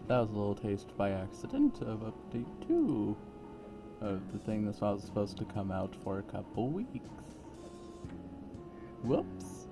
That was a little taste by accident of update 2 of the thing that's was supposed to come out for a couple weeks. Whoops.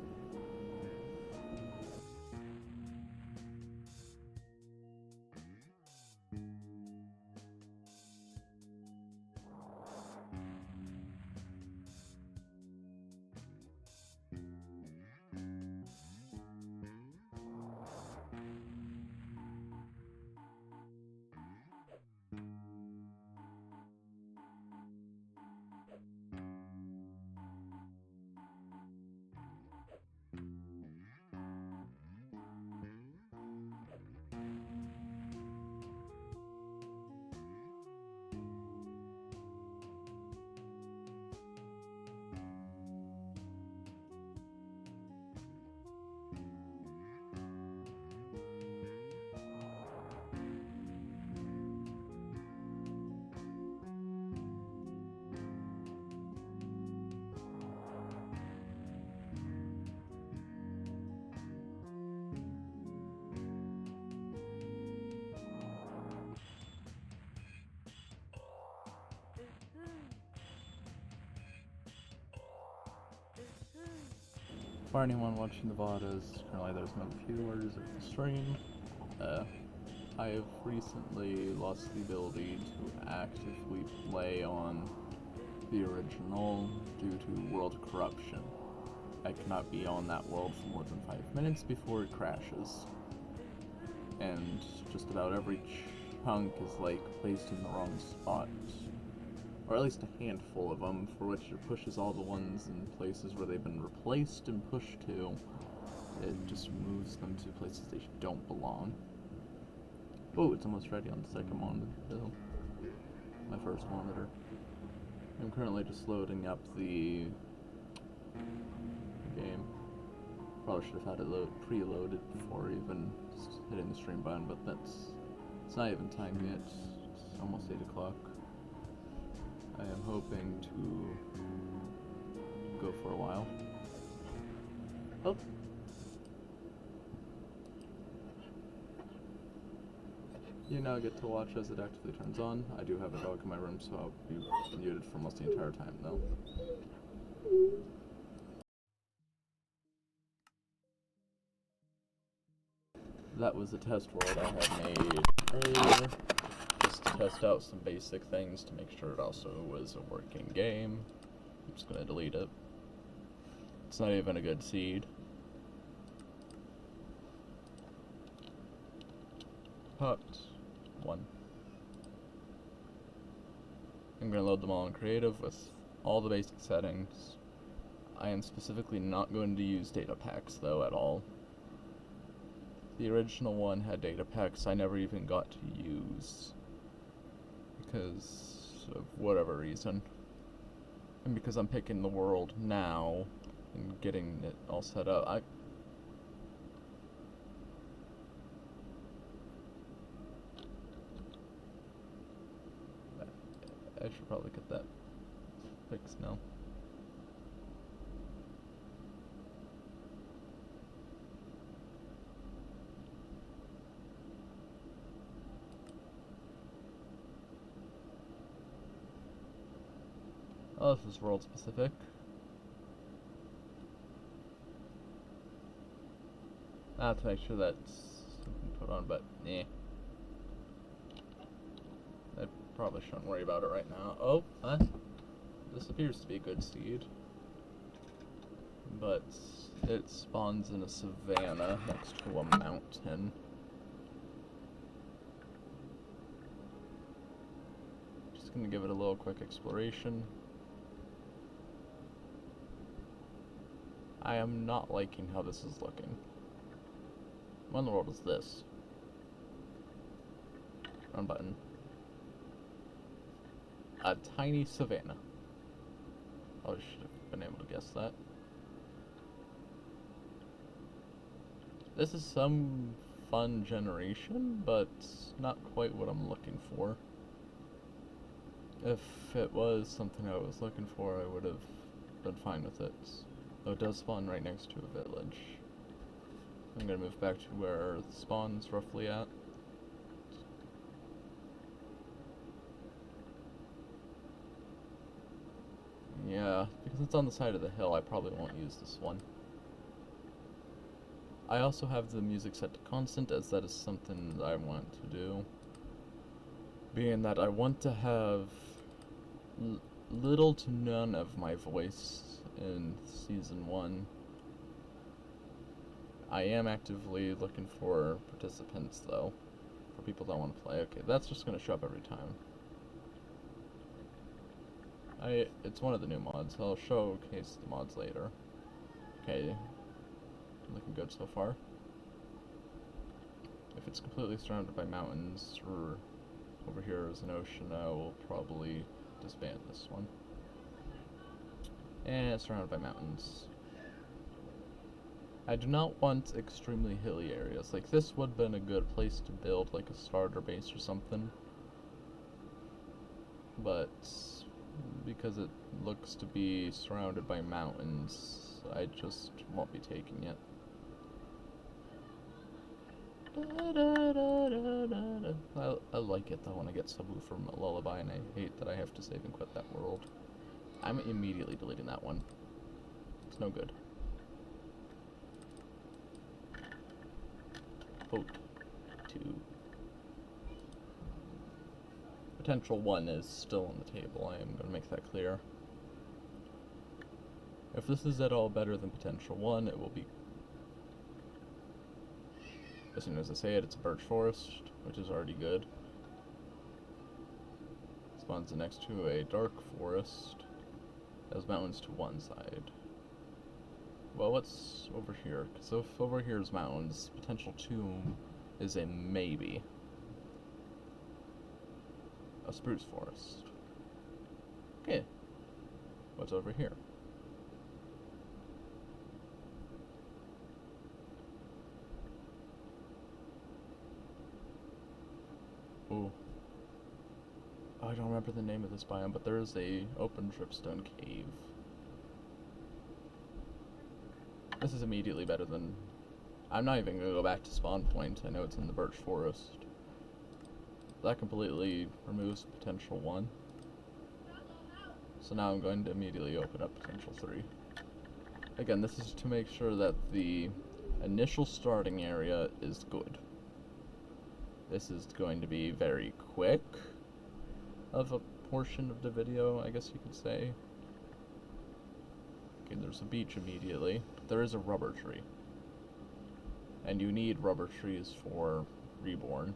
For anyone watching the VOD, as currently there's no viewers of the stream, I have recently lost the ability to actively play on the original due to world corruption. I cannot be on that world for more than 5 minutes before it crashes. And just about every chunk is like placed in the wrong spot. Or at least a handful of them, for which it pushes all the ones in places where they've been replaced and pushed to. It just moves them to places they don't belong. Oh, it's almost ready on the second monitor. My first monitor. I'm currently just loading up the game. Probably should have had it preloaded before even hitting the stream button, but it's not even time yet. It's almost 8 o'clock. I am hoping to go for a while. Oh. You now get to watch as it actively turns on. I do have a dog in my room, so I'll be muted for almost the entire time, though. That was a test world I had made earlier, just to test out some basic things to make sure it also was a working game. I'm just gonna delete it. It's not even a good seed. Popped. 1. I'm gonna load them all in creative with all the basic settings. I am specifically not going to use data packs though at all. The original one had data packs I never even got to use because of whatever reason. And because I'm picking the world now and getting it all set up, I should probably get that fixed now. Oh, this is world specific. I have to make sure that's put on, but eh. I probably shouldn't worry about it right now. Oh, this appears to be a good seed. But it spawns in a savanna next to a mountain. Just gonna give it a little quick exploration. I am not liking how this is looking. What in the world is this? Run button. A tiny savanna. Oh, I should have been able to guess that. This is some fun generation, but not quite what I'm looking for. If it was something I was looking for, I would have been fine with it. Though it does spawn right next to a village. I'm gonna move back to where the spawn's roughly at. Yeah, because it's on the side of the hill, I probably won't use this one. I also have the music set to constant, as that is something that I want to do. Being that I want to have little to none of my voice in Season 1. I am actively looking for participants, though, for people that want to play. Okay, that's just going to show up every time. It's one of the new mods. I'll showcase the mods later. Okay, looking good so far. If it's completely surrounded by mountains, or over here is an ocean, I will probably disband this one. And it's surrounded by mountains. I do not want extremely hilly areas. Like, this would have been a good place to build, like, a starter base or something. But because it looks to be surrounded by mountains, I just won't be taking it. I like it though when I get subwoofer lullaby, and I hate that I have to save and quit that world. I'm immediately deleting that one. It's no good. Vote 2. Potential 1 is still on the table. I am going to make that clear. If this is at all better than potential 1, it will be. As soon as I say it, it's a birch forest, which is already good. Spawns next to a dark forest. Has mountains to one side. Well, what's over here? Because if over here is mountains, potential 2 is a maybe. A spruce forest. Okay. What's over here? Ooh. Oh, I don't remember the name of this biome, but there is a open dripstone cave. This is immediately better than. I'm not even gonna go back to spawn point. I know it's in the birch forest. That completely removes potential 1. So now I'm going to immediately open up potential 3. Again, this is to make sure that the initial starting area is good. This is going to be very quick of a portion of the video, I guess you could say. Okay, there's a beach immediately. There is a rubber tree. And you need rubber trees for Reborn.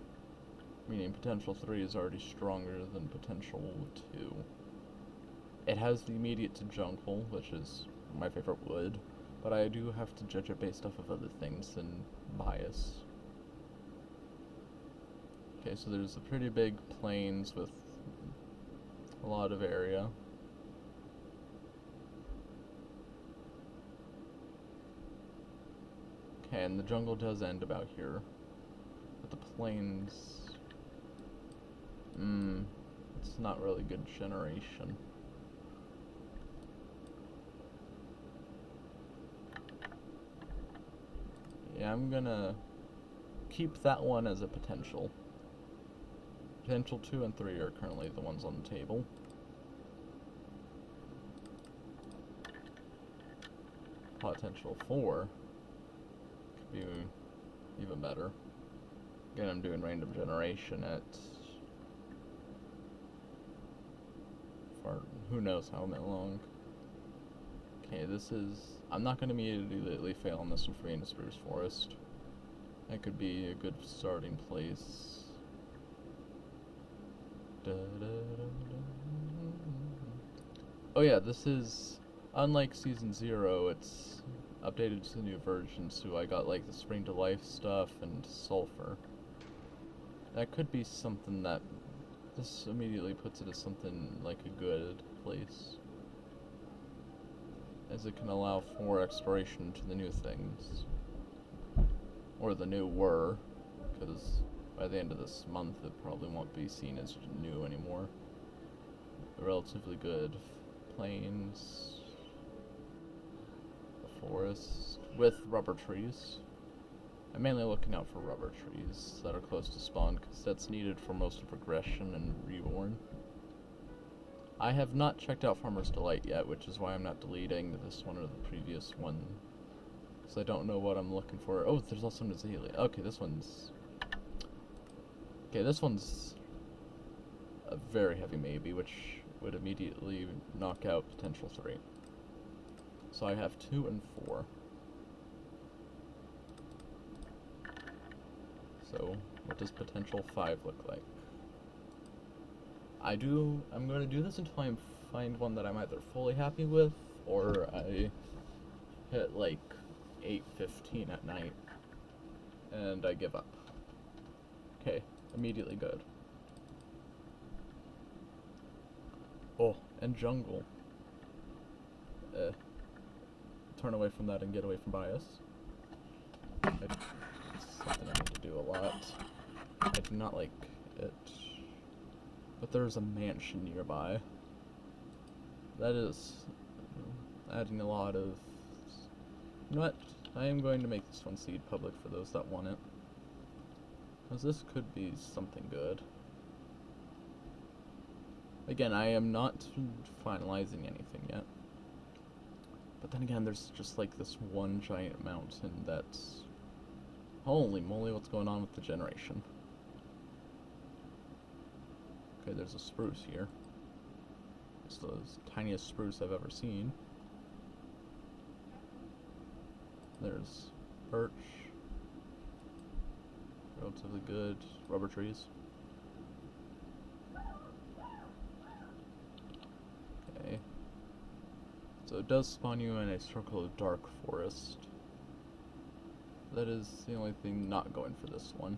Meaning potential 3 is already stronger than potential 2. It has the immediate to jungle, which is my favorite wood, but I do have to judge it based off of other things than bias. Okay, so there's a pretty big plains with a lot of area. Okay, and the jungle does end about here. But the plains. It's not really good generation. Yeah, I'm gonna keep that one as a potential. Potential 2 and 3 are currently the ones on the table. Potential 4 could be even better. Again, I'm doing random generation at for who knows how long. Okay, this is. I'm not going to immediately fail on this one for being a spruce forest. That could be a good starting place. Oh yeah, this is, unlike Season 0, it's updated to the new version, so I got like the Spring to Life stuff and sulfur. That could be something that, this immediately puts it as something like a good place, as it can allow for exploration to the new things. Or the new were, because by the end of this month it probably won't be seen as new anymore. A relatively good plains, a forest with rubber trees. I'm mainly looking out for rubber trees that are close to spawn, because that's needed for most of progression and Reborn. I have not checked out Farmer's Delight yet, which is why I'm not deleting this one or the previous one. Because I don't know what I'm looking for. Oh, there's also Nazali. Okay, this one's... Okay, this one's a very heavy maybe, which would immediately knock out potential 3. So I have 2 and 4. So, what does potential 5 look like? I'm going to do this until I find one that I'm either fully happy with, or I hit like 8:15 at night, and I give up. Okay, immediately good. Oh, and jungle. Turn away from that and get away from bias. It's something I need to do a lot. I do not like it. But there's a mansion nearby. That is adding a lot of... You know what? I am going to make this one seed public for those that want it. Because this could be something good. Again, I am not finalizing anything yet. But then again, there's just like this one giant mountain that's... Holy moly, what's going on with the generation? Okay, there's a spruce here. It's the tiniest spruce I've ever seen. There's birch. Relatively good. Rubber trees. Okay. So it does spawn you in a circle of dark forest. That is the only thing not going for this one.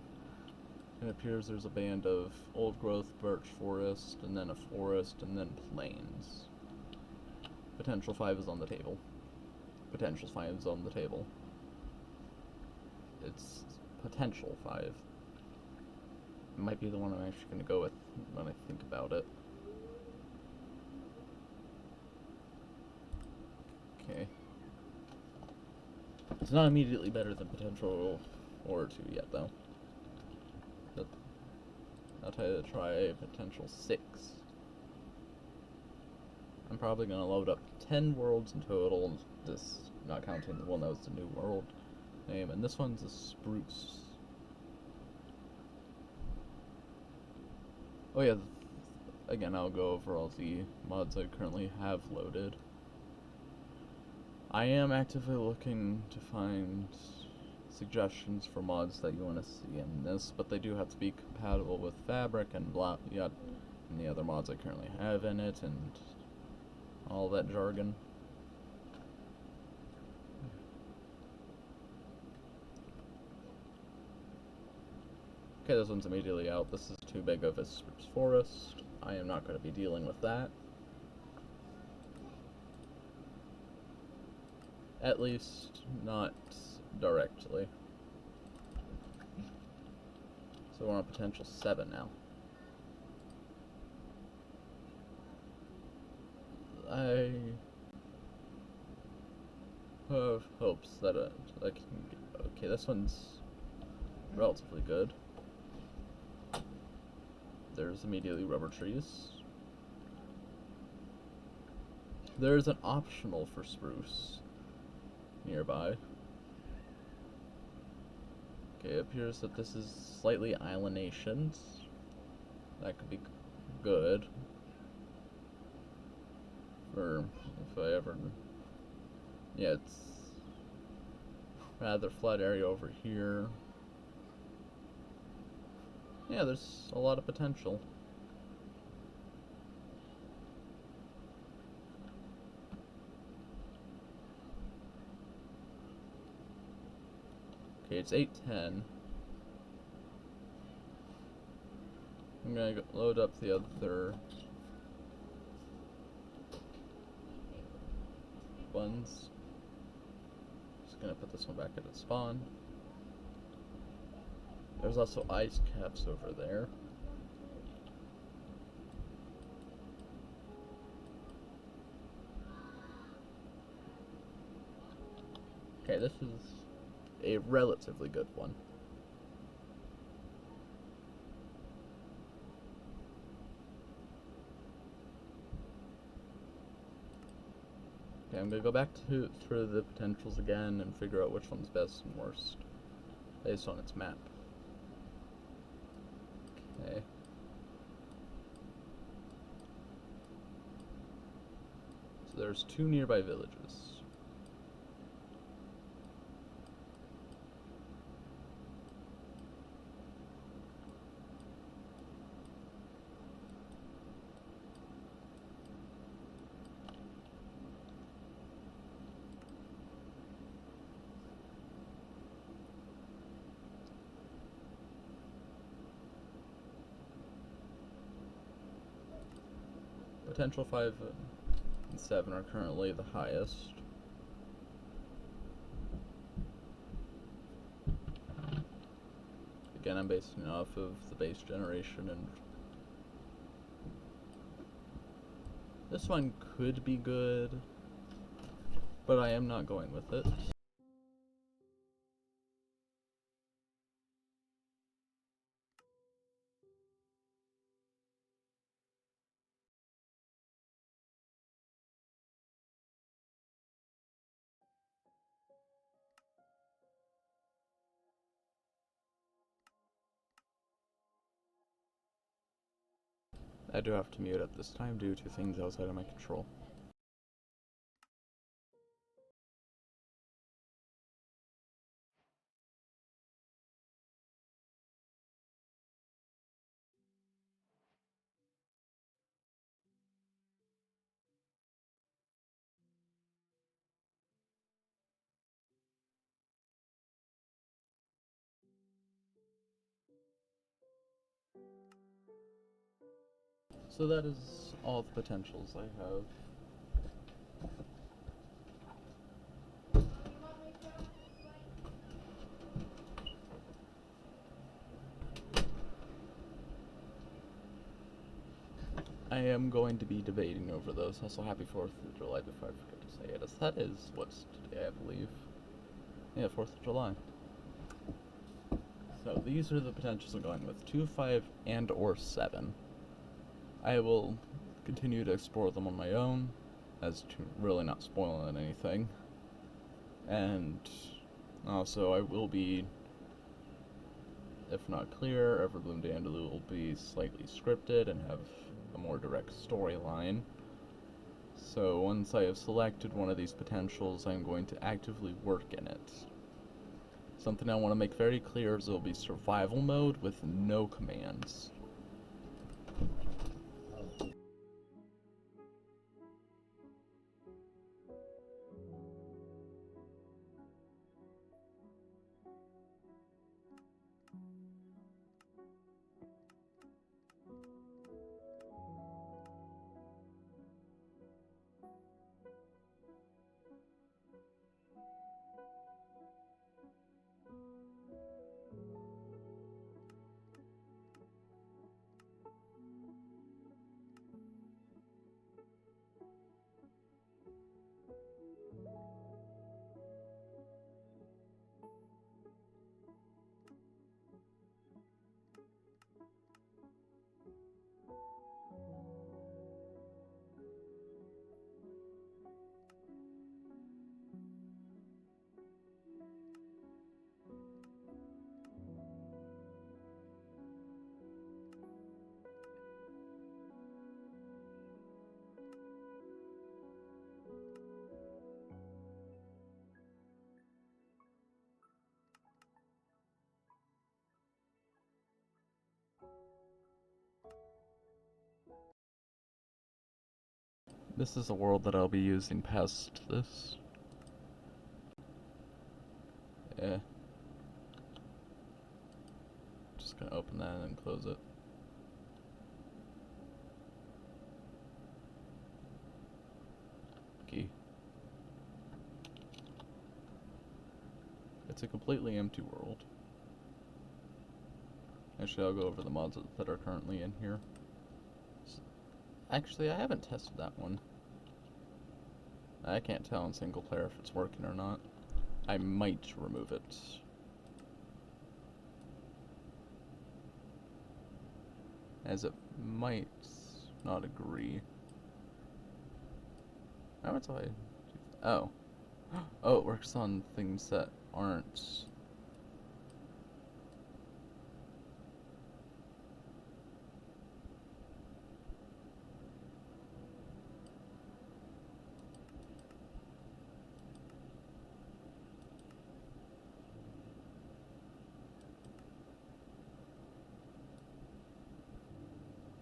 It appears there's a band of old growth birch forest, and then a forest, and then plains. Potential 5 is on the table. Potential 5 is on the table. It's potential 5. It might be the one I'm actually going to go with when I think about it. Okay. It's not immediately better than potential or 2 yet, though. But I'll try potential 6. I'm probably going to load up 10 worlds in total, this not counting the one that was the new world name, and this one's a spruce. Oh yeah, again, I'll go over all the mods I currently have loaded. I am actively looking to find suggestions for mods that you want to see in this, but they do have to be compatible with Fabric and blah, yeah, and the other mods I currently have in it, and all that jargon. Okay, this one's immediately out. This is too big of a spruce forest. I am not going to be dealing with that. At least, not directly. So we're on potential 7 now. I have hopes that I can get... Okay, this one's relatively good. There's immediately rubber trees. There's an optional for spruce nearby. Okay, it appears that this is slightly islandations. That could be good. For if I ever... Yeah, it's rather flat area over here. Yeah, there's a lot of potential. Okay, it's 8:10. I'm gonna load up the other ones. Just gonna put this one back at its spawn. There's also ice caps over there. Okay, this is a relatively good one. Okay, I'm gonna go back to through the potentials again and figure out which one's best and worst based on its map. Okay. So there's 2 nearby villages. Potential 5 and 7 are currently the highest. Again, I'm basing it off of the base generation, and this one could be good, but I am not going with it. I do have to mute at this time due to things outside of my control. So that is all the potentials I have. I am going to be debating over those. Also, happy 4th of July before I forget to say it, as that is what's today, I believe. Yeah, 4th of July. So these are the potentials I'm going with: 2, 5, and or 7. I will continue to explore them on my own, as to really not spoiling anything. And also, I will be, if not clear, Everbloom Dandaloo will be slightly scripted and have a more direct storyline. So once I have selected one of these potentials, I'm going to actively work in it. Something I want to make very clear is it will be survival mode with no commands. This is a world that I'll be using past this. Yeah. Just gonna open that and close it. Key. It's a completely empty world. Actually, I'll go over the mods that are currently in here. Actually, I haven't tested that one. I can't tell in single player if it's working or not. I might remove it. As it might not agree. How much do Oh. Oh, it works on things that aren't.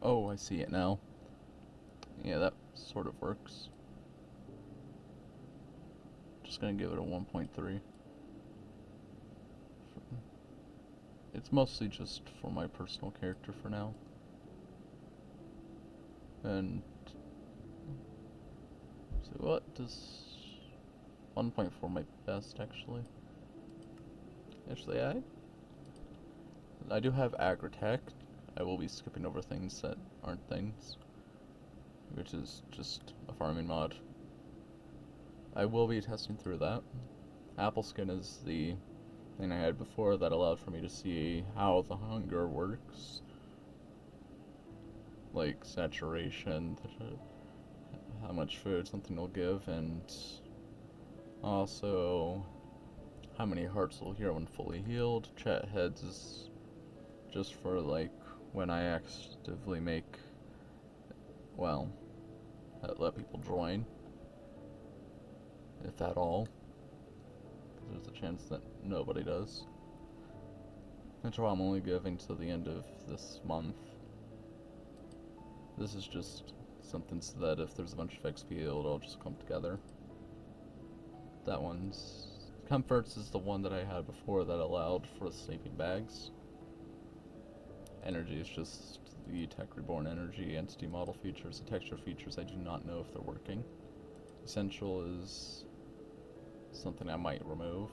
Oh, I see it now. Yeah, that sort of works. Just gonna give it a 1.3. It's mostly just for my personal character for now. And so what does 1.4 my best actually? Actually, I do have agritech. I will be skipping over things that aren't things, which is just a farming mod. I will be testing through that. Apple skin is the thing I had before that allowed for me to see how the hunger works, like saturation, how much food something will give, and also how many hearts will heal when fully healed. Chat heads is just for like when I actively make, well, let people join, if at all. There's a chance that nobody does. That's why I'm only giving to the end of this month. This is just something so that if there's a bunch of XP, it'll all just come together. That one's... Comforts is the one that I had before that allowed for sleeping bags. Energy is just the Tech Reborn energy, entity model features, the texture features. I do not know if they're working. Essential is something I might remove,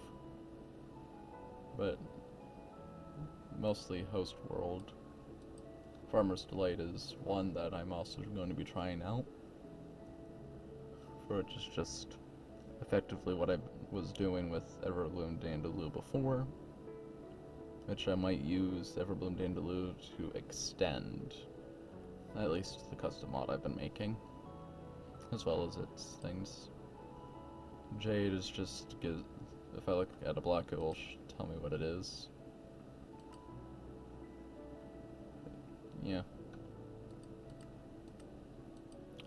but mostly host world. Farmer's Delight is one that I'm also going to be trying out, for which is just effectively what I was doing with Everbloom Dandelieu before, which I might use Everbloom Dandelieu to extend at least the custom mod I've been making, as well as its things. Jade is just, if I look at a block, it will tell me what it is. Yeah.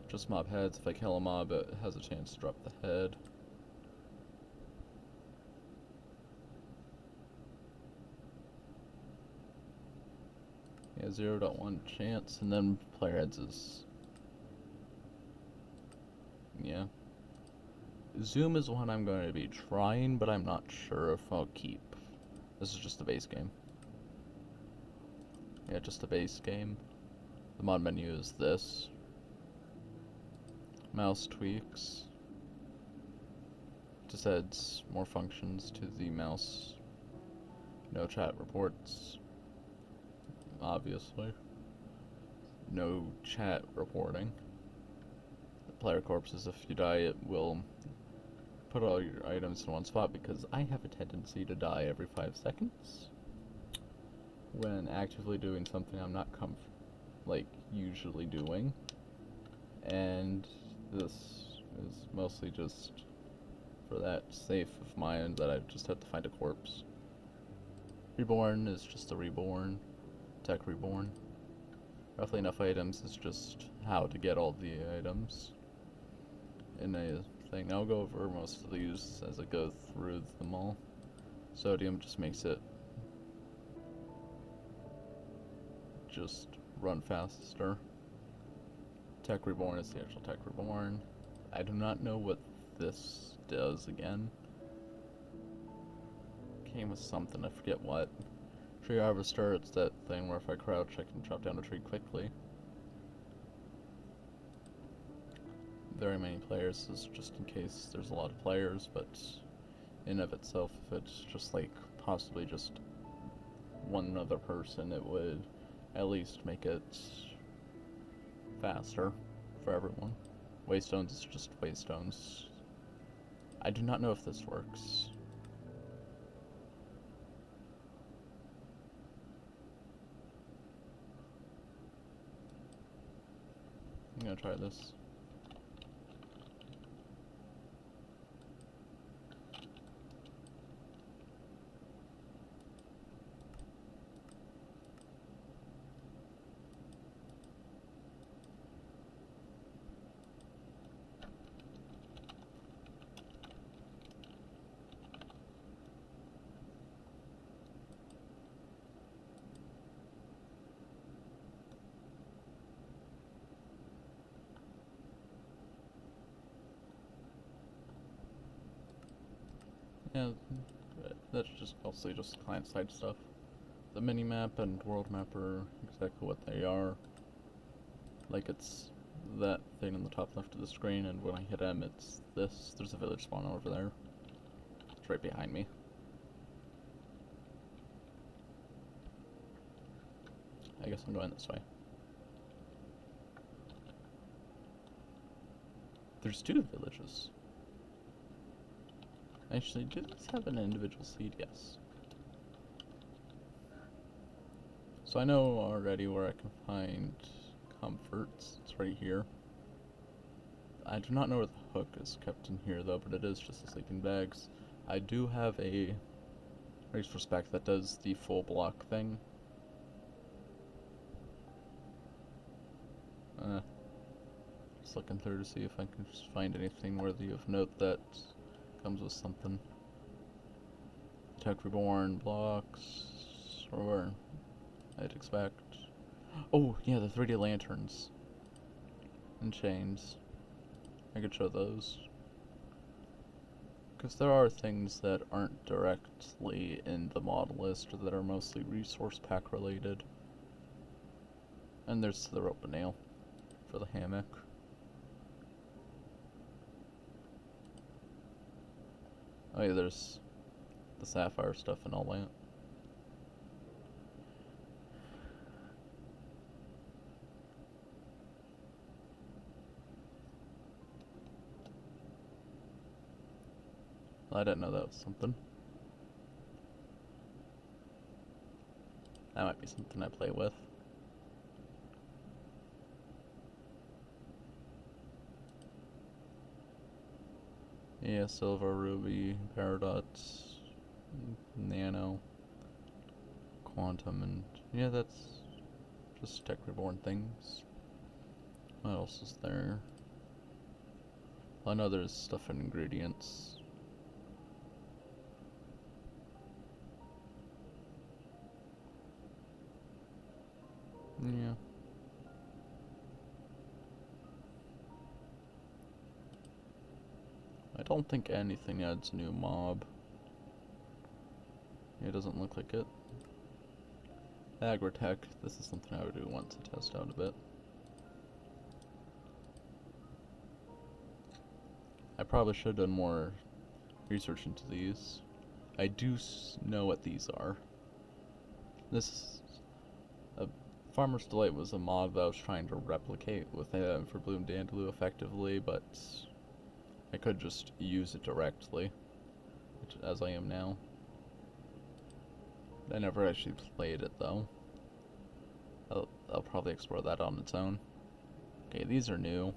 Just mob heads. If I kill a mob, it has a chance to drop the head. Yeah, 0.1 chance, and then player heads is... yeah. Zoom is one I'm going to be trying, but I'm not sure if I'll keep. This is just the base game. Yeah, just the base game. The mod menu is this. Mouse tweaks. Just adds more functions to the mouse. No chat reports. Obviously. No chat reporting. The player corpses, if you die, it will put all your items in one spot, because I have a tendency to die every 5 seconds when actively doing something I'm not usually doing. And this is mostly just for that safe of mind that I just have to find a corpse. Reborn is just a reborn. Tech reborn. Roughly enough items is just how to get all the items in a thing. I'll go over most of these as I go through them all. Sodium just makes it just run faster. Tech Reborn is the actual Tech Reborn. I do not know what this does again. Came with something, I forget what. Tree Harvester, it's that thing where if I crouch I can chop down a tree quickly. Very many players, this is just in case there's a lot of players, but in of itself, if it's just like possibly just one other person, it would at least make it faster for everyone. Waystones is just waystones. I do not know if this works. I'm gonna try this. Yeah, that's just mostly just client-side stuff. The mini-map and world map are exactly what they are. Like, it's that thing in the top left of the screen, and when I hit M, it's this. There's a village spawn over there. It's right behind me. I guess I'm going this way. There's 2 villages. Actually, do these have an individual seed? Yes. So I know already where I can find comforts. It's right here. I do not know where the hook is kept in here though, but it is just the sleeping bags. I do have a race for spec that does the full block thing. Just looking through to see if I can just find anything worthy of note that comes with something. Tech Reborn blocks, or I'd expect. Oh, yeah, the 3D lanterns and chains. I could show those. Because there are things that aren't directly in the mod list that are mostly resource pack related. And there's the rope and nail for the hammock. Oh yeah, there's the sapphire stuff and all that. Well, I didn't know that was something. That might be something I play with. Yeah, silver, ruby, paradox, nano, quantum, and yeah, that's just tech reborn things. What else is there? Well, I know there's stuff in ingredients. Yeah. I don't think anything adds new mob. It doesn't look like it. Agritech, this is something I would do want to test out a bit. I probably should have done more research into these. I do know what these are. This is a Farmer's Delight was a mod that I was trying to replicate with for Bloom Dandelion effectively, but I could just use it directly, as I am now. I never actually played it though. I'll probably explore that on its own. Okay, these are new.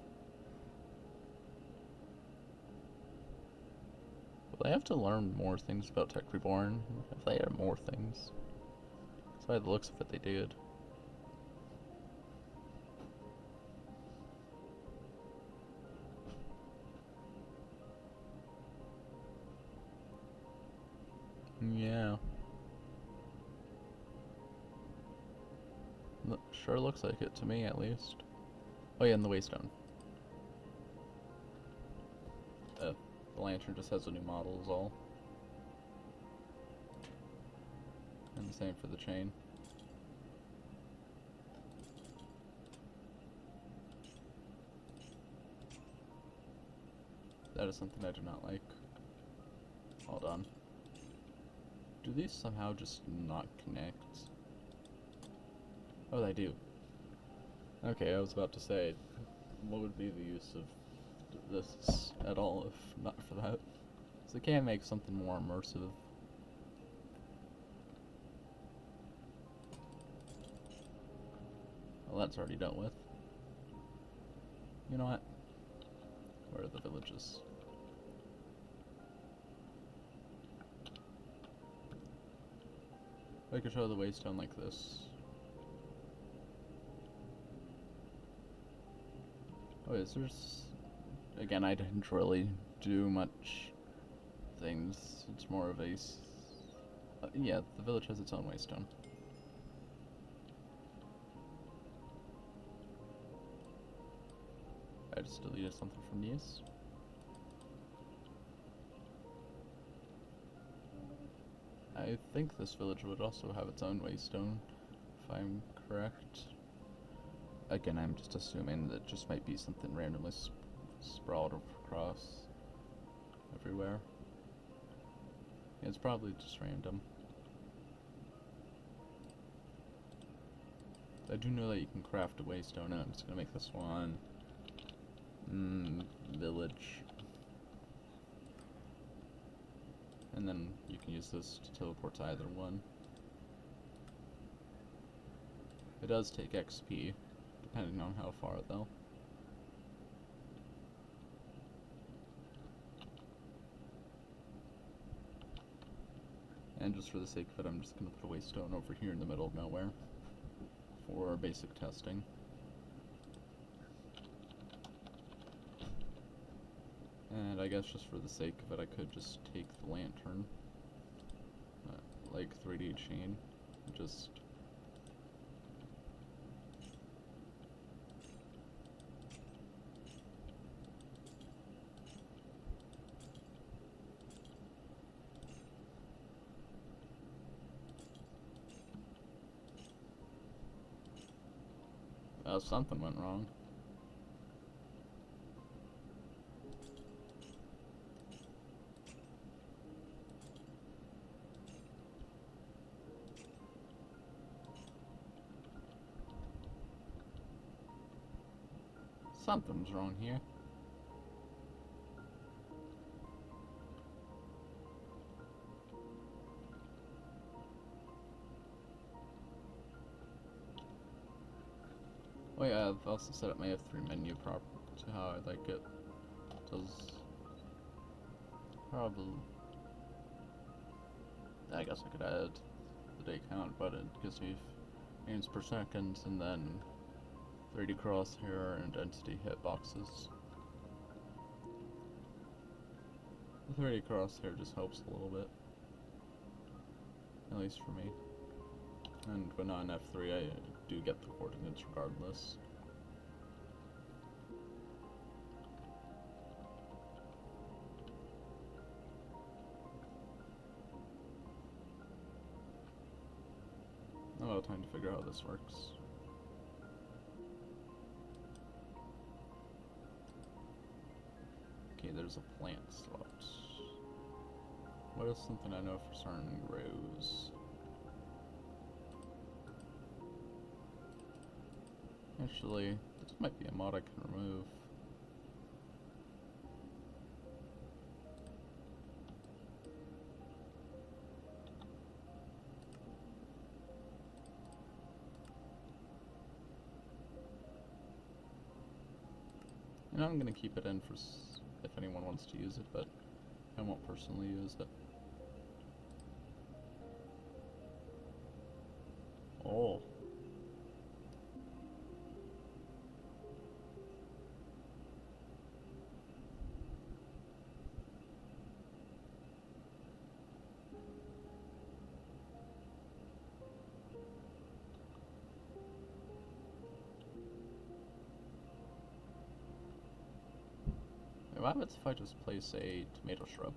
Will I have to learn more things about Tech Reborn? If they add more things. So by the looks of it, they did. Yeah. Sure looks like it to me, at least. Oh yeah, and the Waystone. The lantern just has a new model is all. And the same for the chain. That is something I do not like. Hold on. Do these somehow just not connect? Oh, they do. Okay, I was about to say, what would be the use of this at all if not for that? So they can make something more immersive. Well, that's already dealt with. You know what? Where are the villages? I could show the Waystone like this. Oh, is there's... Again, I didn't really do much things. It's more of a... yeah, the village has its own Waystone. I just deleted something from these. I think this village would also have its own waystone, if I'm correct. Again, I'm just assuming that just might be something randomly sprawled across everywhere. Yeah, it's probably just random. I do know that you can craft a waystone, and I'm just gonna make this one village. And then you can use this to teleport to either one. It does take XP, depending on how far though. And just for the sake of it, I'm just gonna put a waystone over here in the middle of nowhere for basic testing. And I guess just for the sake of it, I could just take the lantern, like 3D chain, just something went wrong. Something's wrong here. Oh yeah, I've also set up my F3 menu proper to how I like it. Does probably, I guess I could add the day count, but it gives me frames per second, and then 3D crosshair and entity hitboxes. The 3D crosshair just helps a little bit, at least for me. And when on F3, I do get the coordinates regardless. I'll have time to figure out how this works. Okay, there's a plant slot. What is something I know for certain grows? Actually, this might be a mod I can remove. And I'm gonna keep it in for if anyone wants to use it, but I won't personally use it. Oh. What happens if I just place a tomato shrub?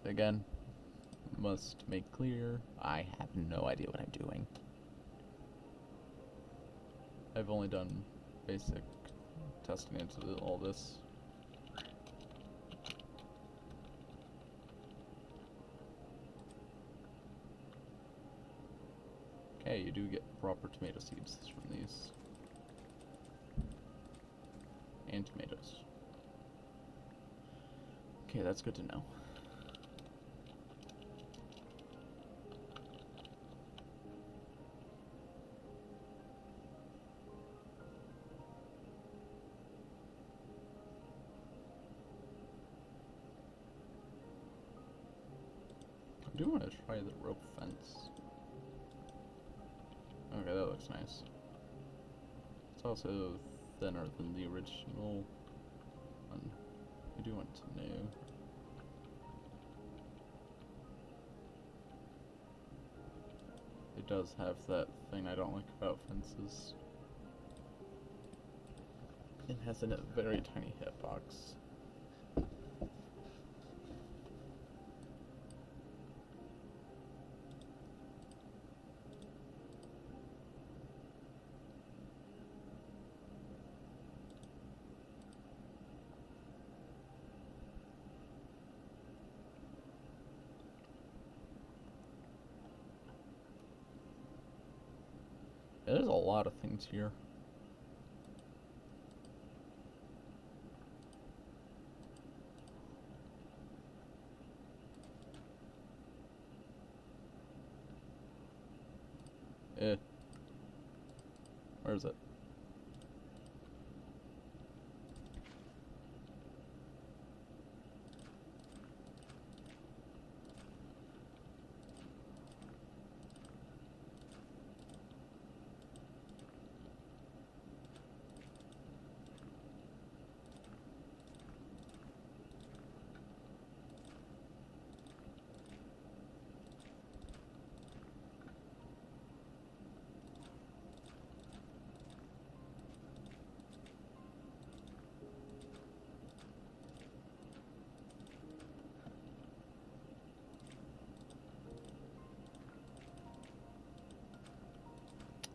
Again, must make clear, I have no idea what I'm doing. I've only done basic testing into all this. Okay, you do get proper tomato seeds from these. And tomatoes. Okay, that's good to know. I do want to try the rope fence. Okay, that looks nice. It's also thinner than the original one. I do want to know. It does have that thing I don't like about fences. It has a very tiny hitbox. There's a lot of things here. Where is it?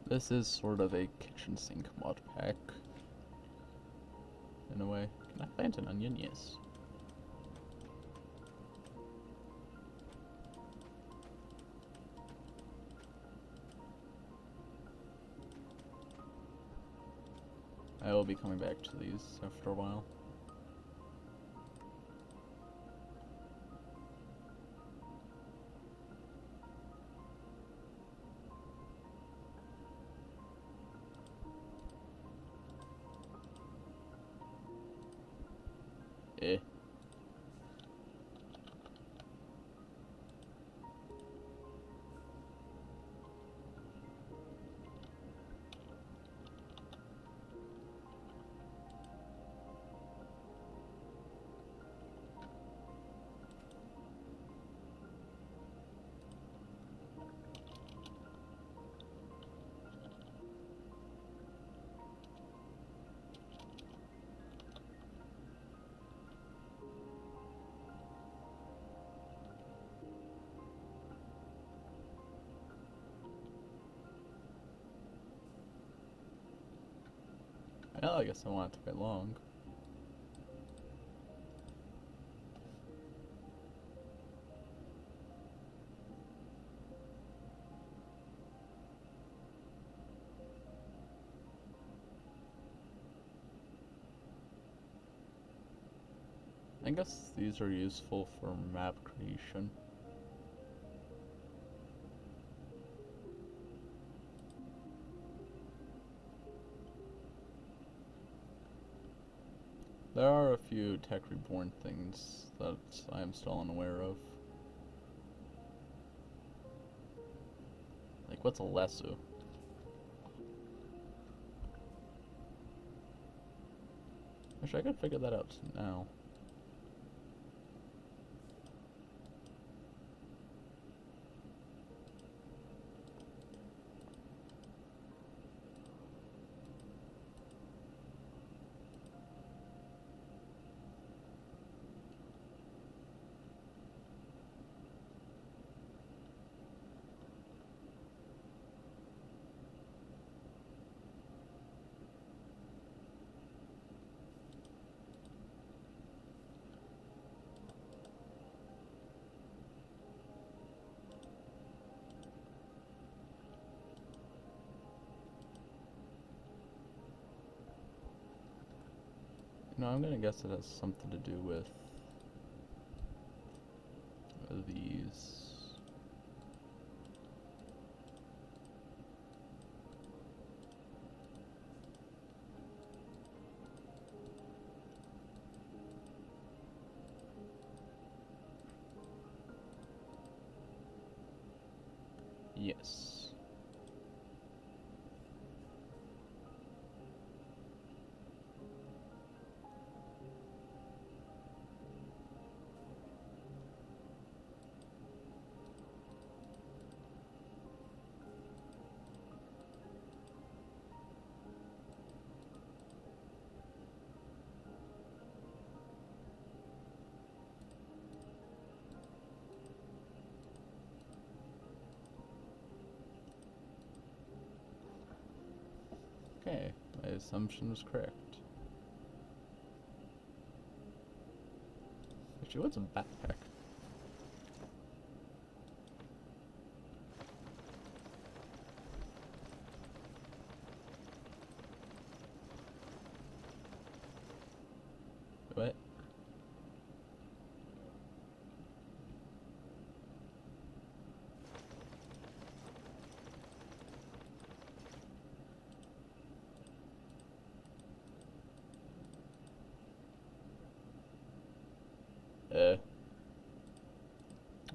This is sort of a kitchen sink mod pack. In a way. Can I plant an onion? Yes. I will be coming back to these after a while. Eh. Well, I guess I want it to wait long. I guess these are useful for map creation. There are a few Tech Reborn things that I am still unaware of. Like, what's a lasso? Wish I could figure that out now. No, I'm gonna guess it has something to do with these. Yes. assumption was correct. Actually, what's a backpack? What?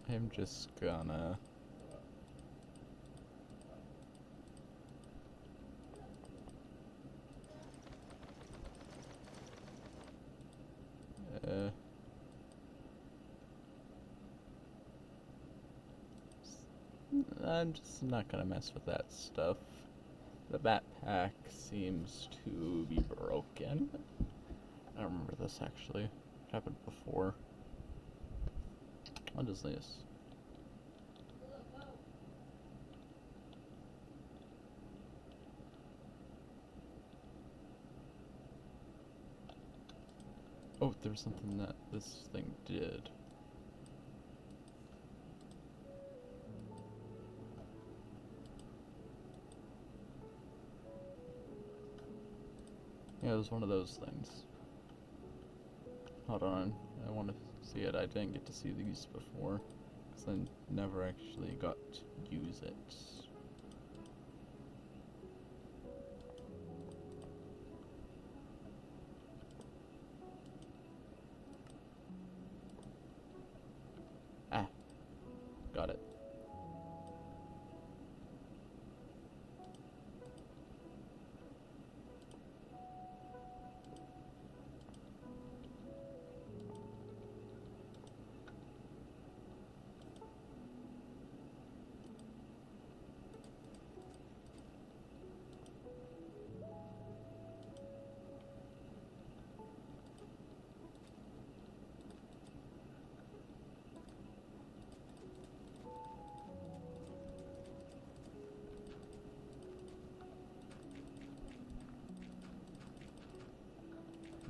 I'm just gonna... I'm just not gonna mess with that stuff. The backpack seems to be broken. I don't remember this actually. It happened before. What is this? Oh, there's something that this thing did. Yeah, it was one of those things. Hold on, I want to see it. I didn't get to see these before, because I never actually got to use it. Ah, got it.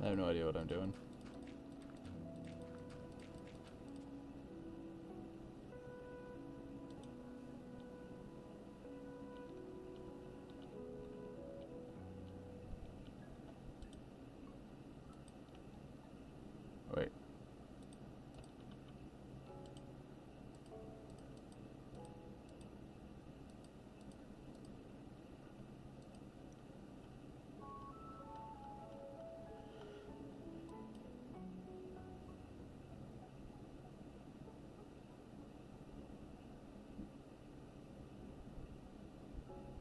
I have no idea what I'm doing. Wait.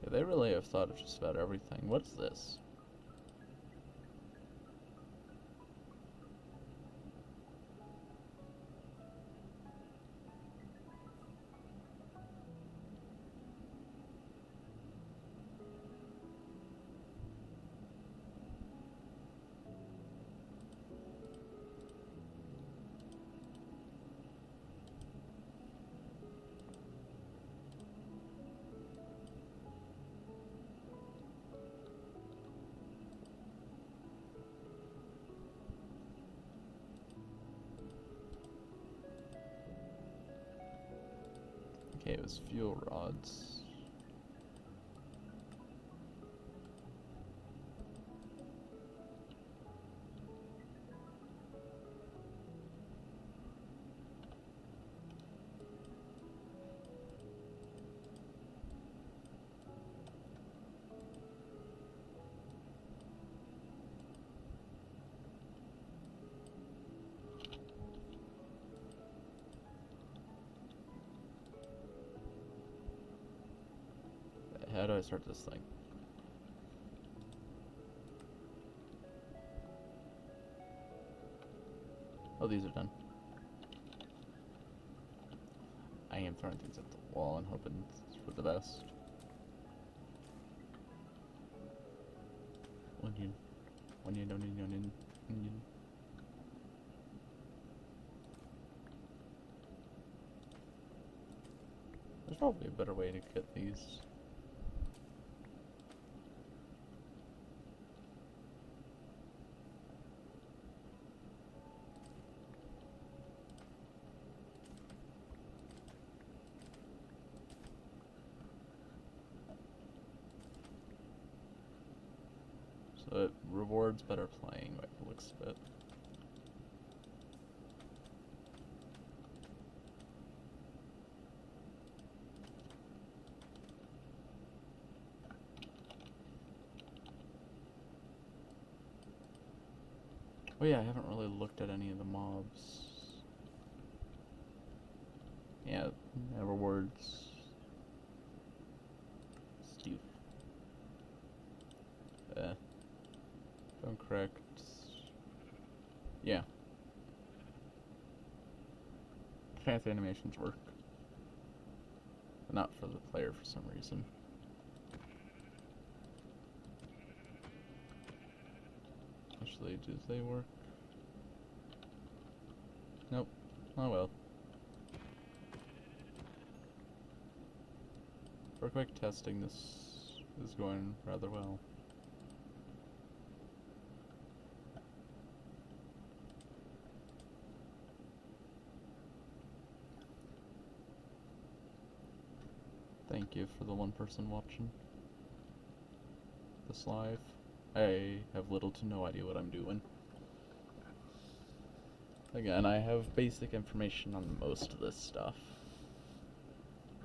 Yeah, they really have thought of just about everything. What's this? Okay, it was fuel rods. How do I start this thing? Oh, these are done. I am throwing things at the wall and hoping for the best. Onion. Onion, onion, onion, onion. There's probably a better way to get these. So it rewards better playing by the looks of it. Oh yeah, I haven't really looked at any of the mobs. Yeah, it rewards Steve. Don't correct. Yeah. Fancy animations work. But not for the player for some reason. Actually, do they work? Nope. Oh well. For quick testing, this is going rather well. Thank you for the one person watching this live. I have little to no idea what I'm doing. Again, I have basic information on most of this stuff.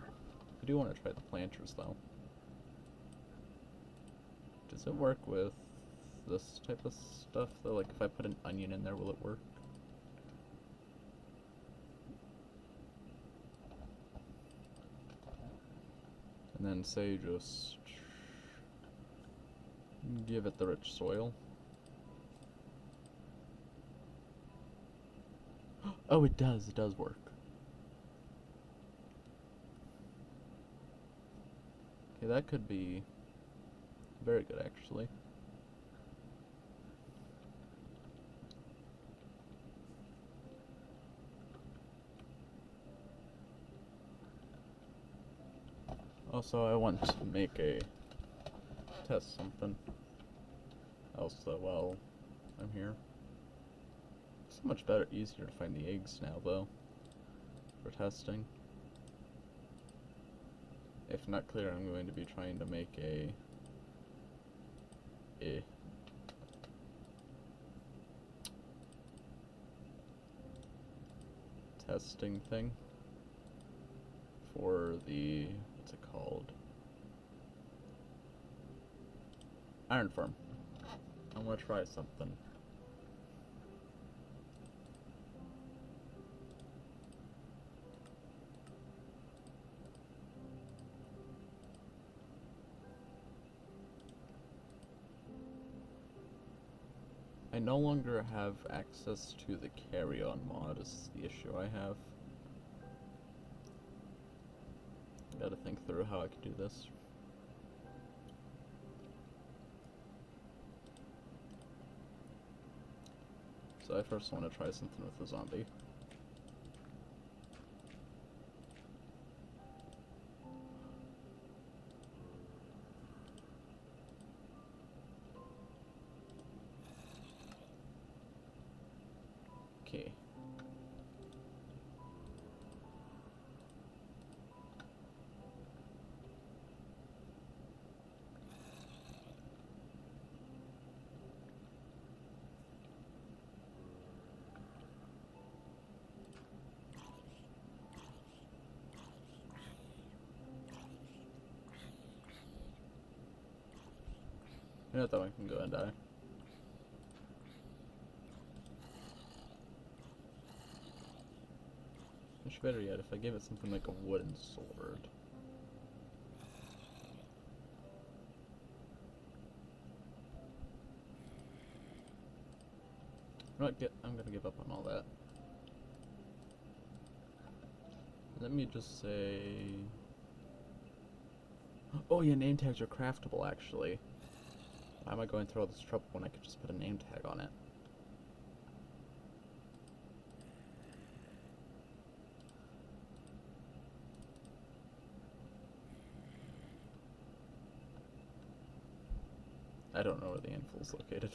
I do want to try the planters though. Does it work with this type of stuff though? Like if I put an onion in there, will it work? And then say just give it the rich soil. Oh, it does work. Okay, that could be very good actually. Also, I want to make a test something else while I'm here. It's so much better, easier to find the eggs now though, for testing. If not clear, I'm going to be trying to make a testing thing for the, what's it called? Iron farm. I want to try something. I no longer have access to the carry-on mod is the issue I have. Gotta think through how I could do this. So I first want to try something with the zombie. Okay. You know, that one can go and die. Much better yet if I give it something like a wooden sword. I'm gonna give up on all that. Let me just say... Oh yeah, name tags are craftable actually. Why am I going through all this trouble when I could just put a name tag on it? I don't know where the anvil is located.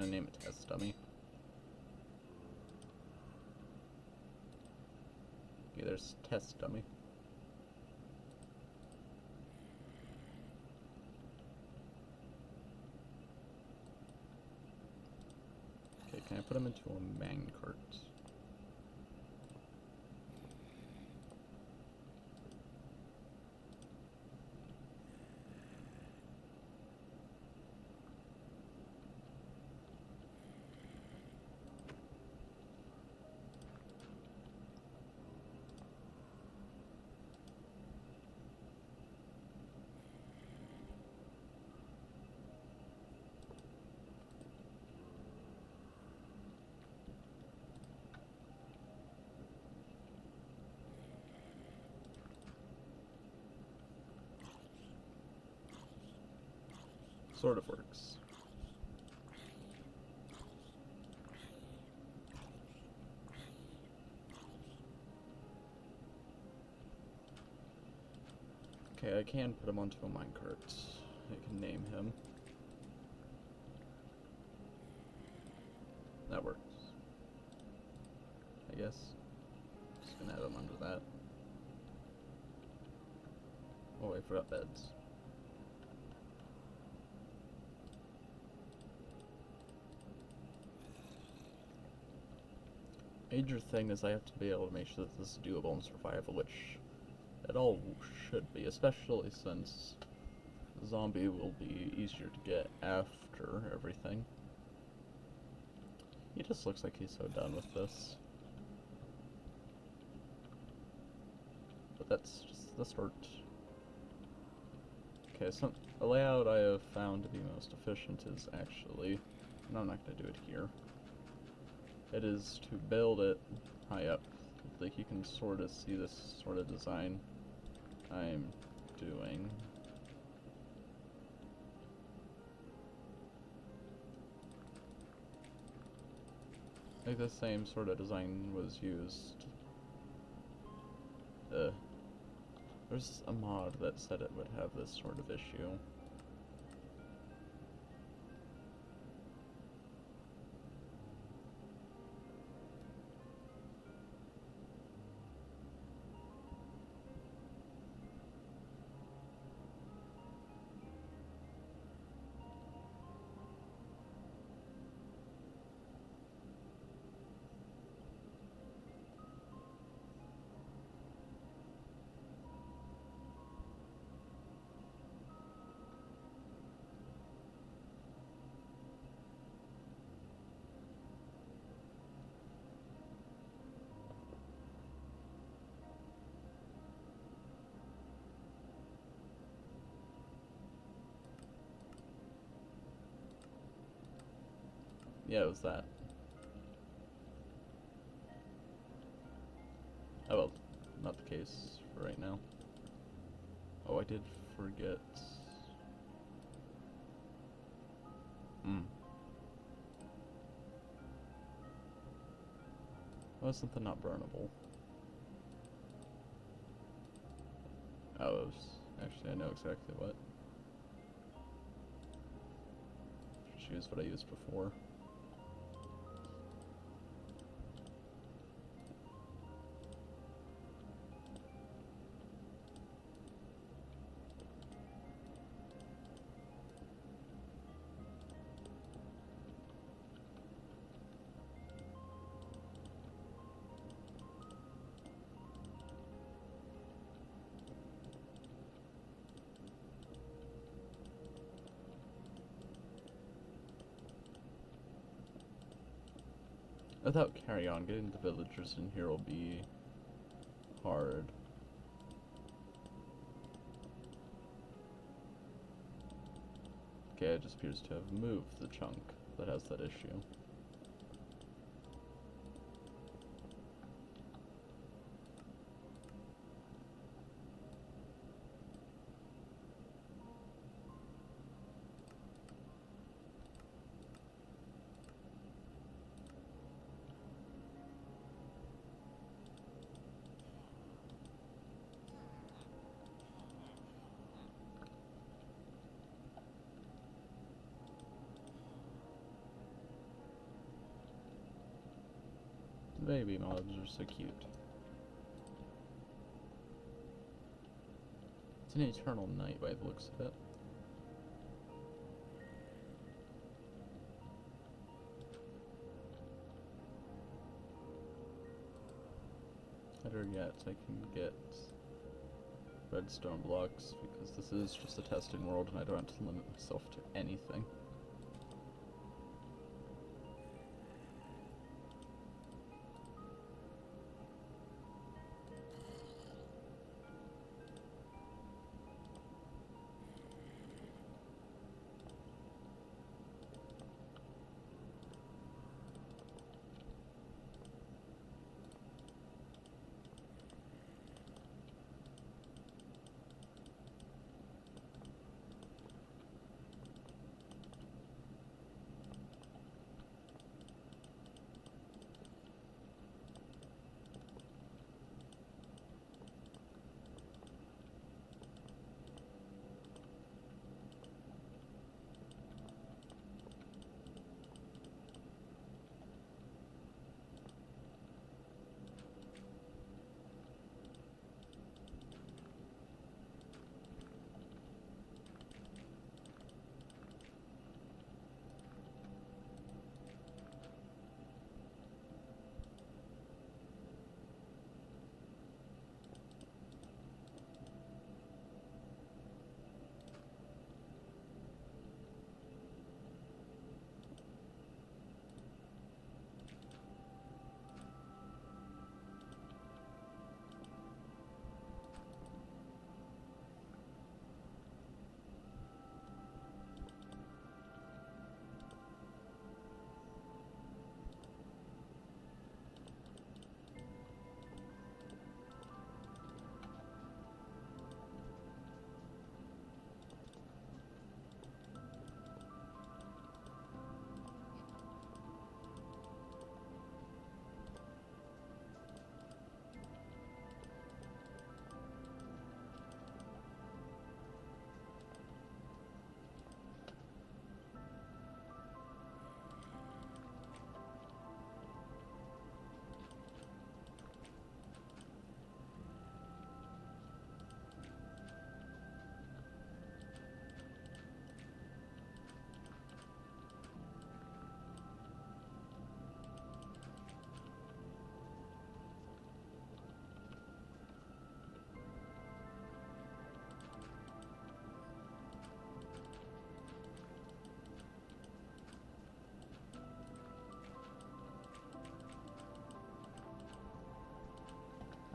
gonna name it test dummy. Okay, there's test dummy. Okay, can I put him into a man cart? Sort of works. Okay, I can put him onto a minecart. I can name him. That works. I guess. Just gonna have him under that. Oh, I forgot beds. Major thing is I have to be able to make sure that this is doable in survival, which it all should be, especially since zombie will be easier to get after everything. He just looks like he's so done with this. But that's just the start. Okay, so a layout I have found to be most efficient is actually, and I'm not going to do it here, it is to build it high up. Like you can sort of see this sort of design I'm doing. Like the same sort of design was used. There's a mod that said it would have this sort of issue. Yeah, it was that. Oh well, not the case for right now. Oh, I did forget. Why was something not burnable? Oh, it was, actually I know exactly what. Just use what I used before. Without carry on, getting the villagers in here will be hard. Okay, it just appears to have moved the chunk that has that issue. Baby mods are so cute. It's an eternal night by the looks of it. Better yet, I can get redstone blocks, because this is just a testing world and I don't have to limit myself to anything.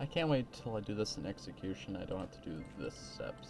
I can't wait till I do this in execution. I don't have to do this steps.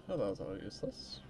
Oh, that was all useless.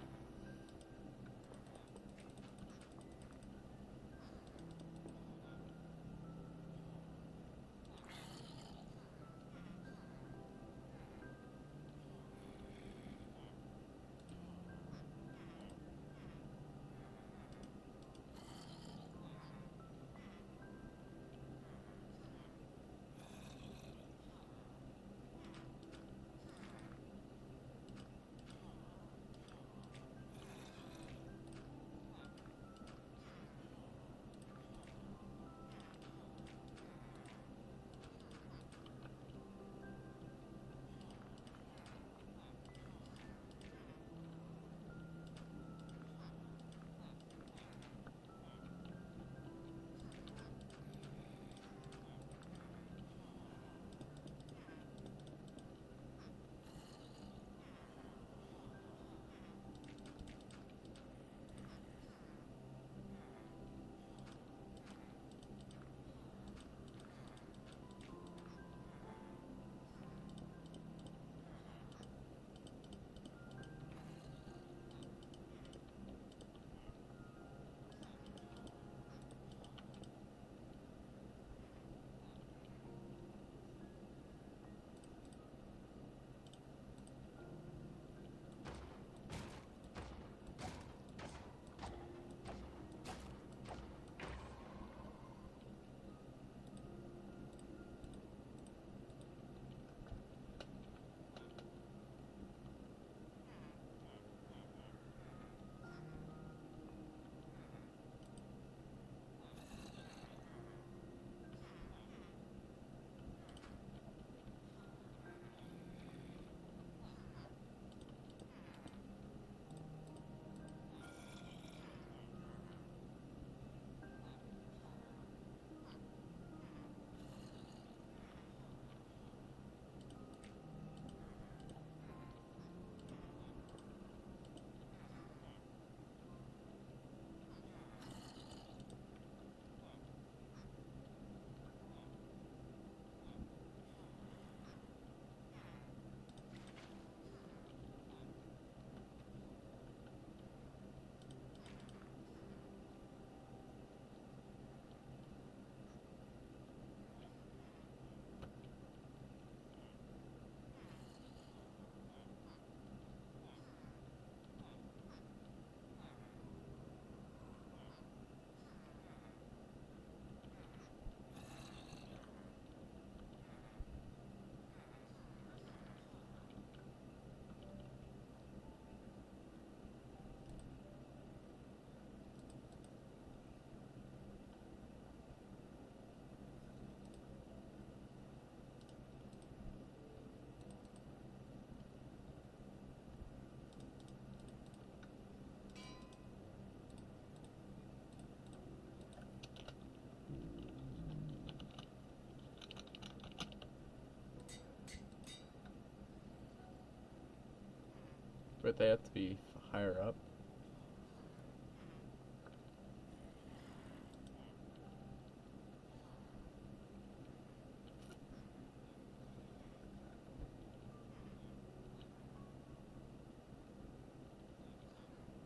But they have to be higher up.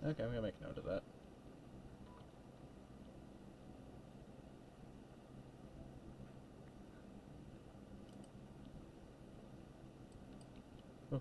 Okay, I'm gonna make note of that. Oh.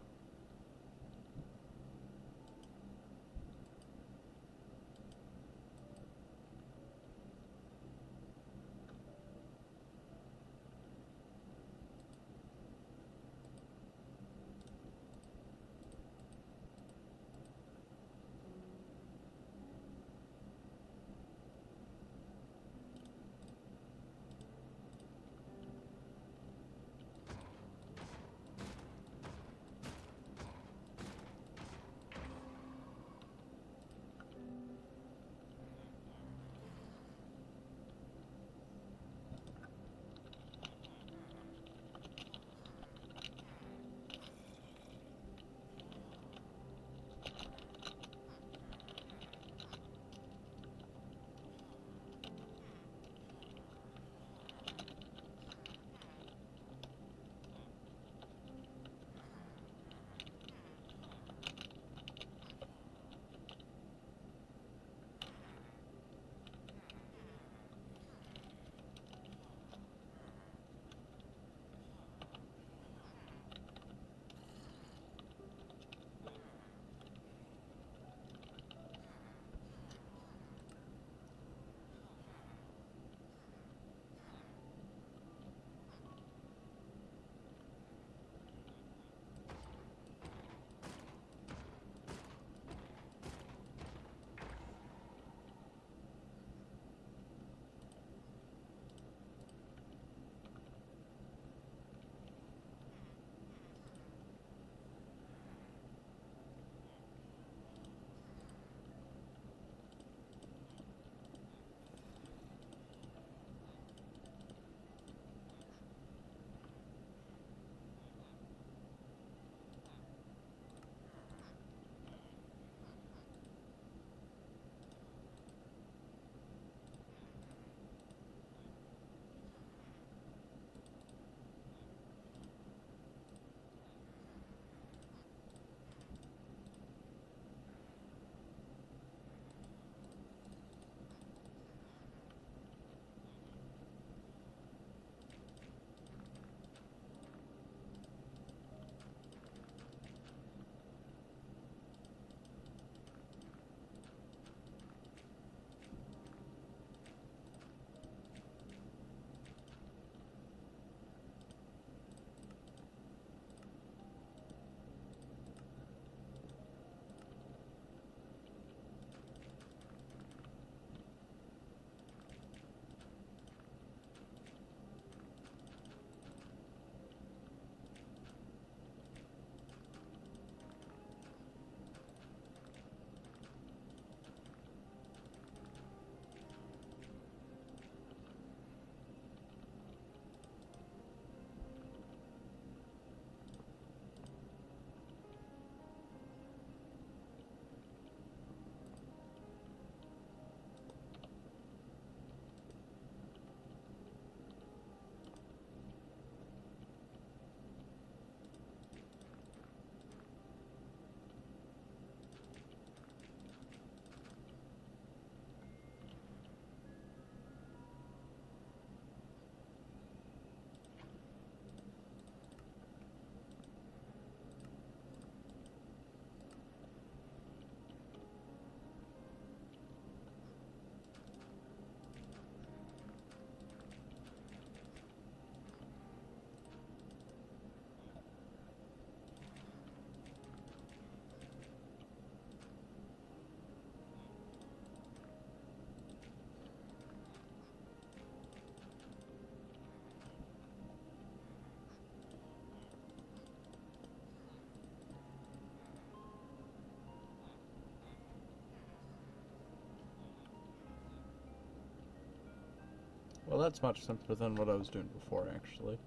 Well, that's much simpler than what I was doing before, actually.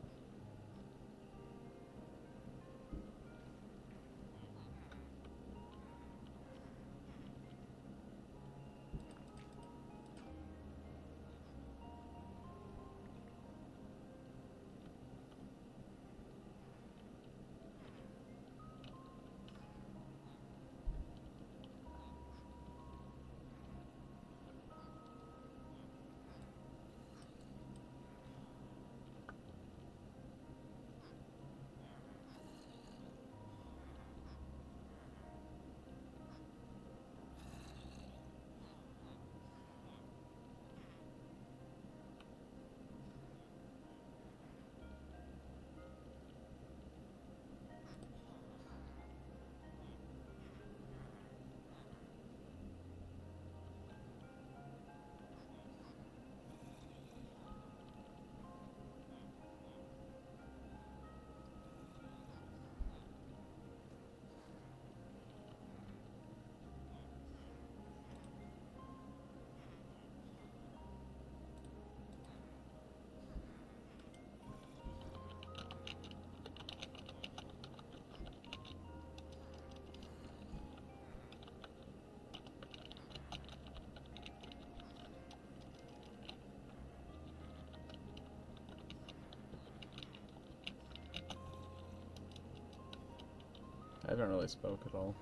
I haven't really spoke at all.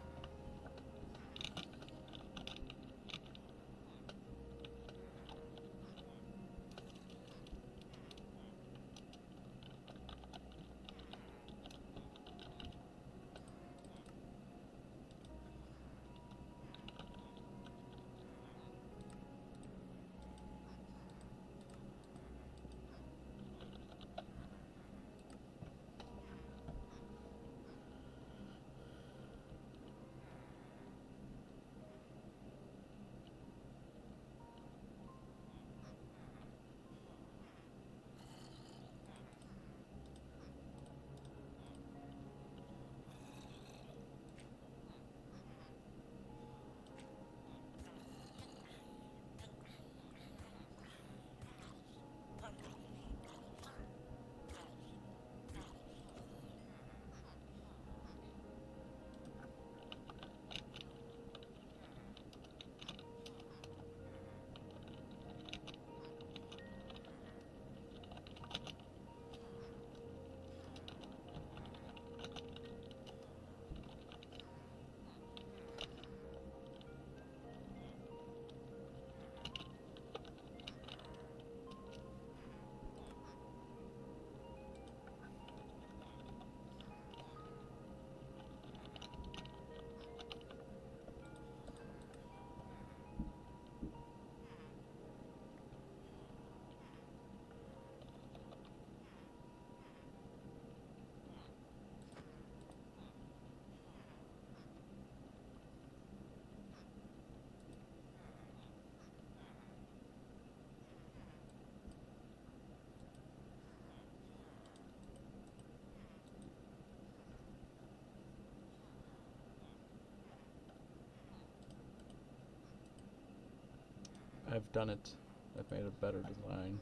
I've done it. I've made a better design